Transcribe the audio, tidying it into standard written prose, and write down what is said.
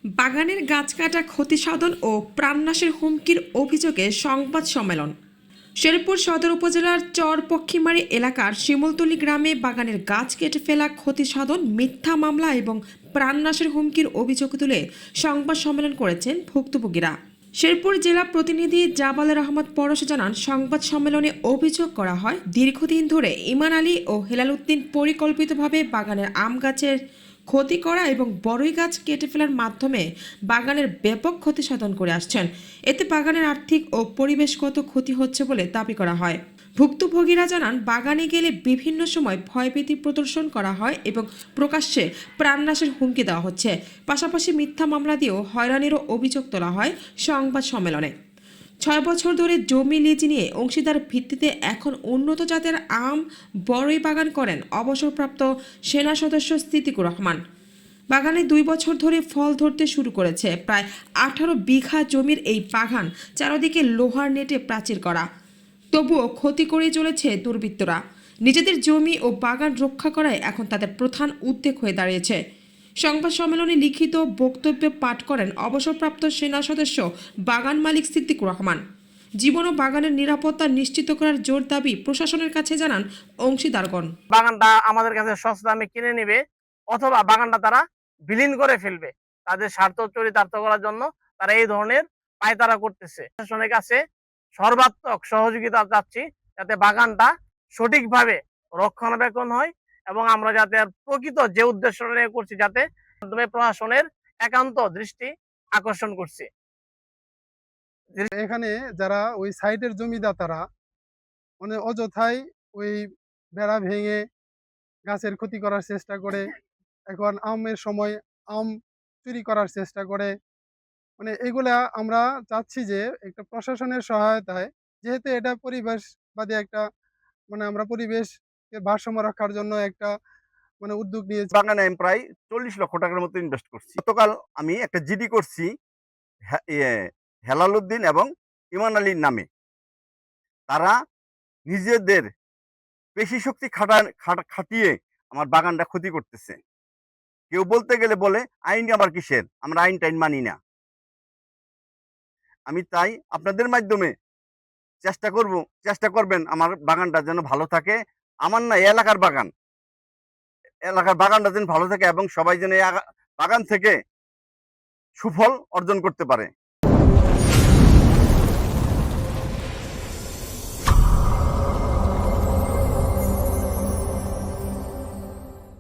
বাগানের গাছ কাটা ক্ষতিসাধন ও প্রাণনাশের হুমকির অভিযোগে সংবাদ সম্মেলন। শেরপুর সদর উপজেলার চরপক্ষিমারি এলাকার শিমুলতলী গ্রামে বাগানের গাছ কেটে ফেলা, ক্ষতিসাধন, মিথ্যা মামলা এবং প্রাণনাশের হুমকির অভিযোগ তুলে সংবাদ সম্মেলন করেছেন ভুক্তভোগীরা। শেরপুর জেলা প্রতিনিধি জাবালের রহমত পরশ জানান, সংবাদ সম্মেলনে অভিযোগ করা হয় দীর্ঘদিন ধরে ইমান আলী ও হেলাল উদ্দিন পরিকল্পিতভাবে বাগানের আম গাছের ক্ষতি করা এবং বড়ই গাছ কেটে ফেলার মাধ্যমে বাগানের ব্যাপক ক্ষতি সাধন করে আসছেন। এতে বাগানের আর্থিক ও পরিবেশগত ক্ষতি হচ্ছে বলে দাবি করা হয়। ভুক্তভোগীরা জানান, বাগানে গেলে বিভিন্ন সময় ভয়ভীতি প্রদর্শন করা হয় এবং প্রকাশ্যে প্রাণনাশের হুমকি দেওয়া হচ্ছে। পাশাপাশি মিথ্যা মামলা দিয়েও হয়রানিরও অভিযোগ তোলা হয় সংবাদ সম্মেলনে। 6 বছর ধরে জমি লিজ নিয়ে অংশীদার ভিত্তিতে এখন উন্নত জাতের আম, বড়ই বাগান করেন অবসরপ্রাপ্ত সেনা সদস্য সিদ্দিকুর রহমান। বাগানে 2 বছর ধরে ফল ধরতে শুরু করেছে। প্রায় 18 বিঘা জমির এই বাগান চারদিকে লোহার নেটে প্রাচীর করা, তবুও ক্ষতি করে চলেছে দুর্বৃত্তরা। নিজেদের জমি ও বাগান রক্ষা করাই এখন তাদের প্রধান উদ্বেগ হয়ে দাঁড়িয়েছে। সংবাদ সম্মেলনে লিখিত বক্তব্যে পাঠ করেন অবসরপ্রাপ্ত সেনা সদস্য বাগান মালিক সিদ্দিকুর রহমান। জীবন ও বাগানের নিরাপত্তা নিশ্চিত করার জোর দাবি প্রশাসনের কাছে জানান অংশীদারগণ। বাগানটা আমাদের কাছে সস্তা দামে কিনে নিবে অথবা বাগানটা তারা বিলীন করে ফেলবে। তাদের স্বার্থ চরিতার্থ করার জন্য তারা এই ধরনের পায়তারা করতেছে। প্রশাসনের কাছে সর্বাত্মক সহযোগিতা চাচ্ছি, যাতে বাগানটা সঠিকভাবে রক্ষণাবেক্ষণ হয় এবং আমরা যাতে প্রকৃত যে উদ্দেশ্য নিয়ে করছি, যাতে মাধ্যমে প্রশাসনের একান্ত দৃষ্টি আকর্ষণ করছি। এখানে যারা ওই সাইটের জমিদাতারা মানে অযথাই ওই বেড়া ভেঙে গাছের ক্ষতি করার চেষ্টা করে। এখন আমের সময় আম চুরি করার চেষ্টা করে। মানে এগুলা আমরা চাচ্ছি যে একটা প্রশাসনের সহায়তায়, যেহেতু এটা পরিবেশবাদী একটা, মানে আমরা পরিবেশকে ভারসাম্য রাখার জন্য একটা মানে উদ্যোগ নিয়েছি। বাগানে আমি প্রায় 40 লক্ষ টাকার মতো ইনভেস্ট করছি। গতকাল আমি একটা জিডি করছি হেলাল উদ্দিন এবং ইমান আলীর নামে। তারা নিজেদের পেশি শক্তি খাটিয়ে আমার বাগানটা ক্ষতি করতেছে। কেউ বলতে গেলে বলে আইন আবার কিসের, আমরা আইন টাইন মানি না। আমি তাই আপনাদের মাধ্যমে চেষ্টা করবেন আমার বাগানটা যেন ভালো থাকে। আমার না, এলাকার বাগানটা যেন ভালো থাকে এবং সবাই যেন এই বাগান থেকে সুফল অর্জন করতে পারে।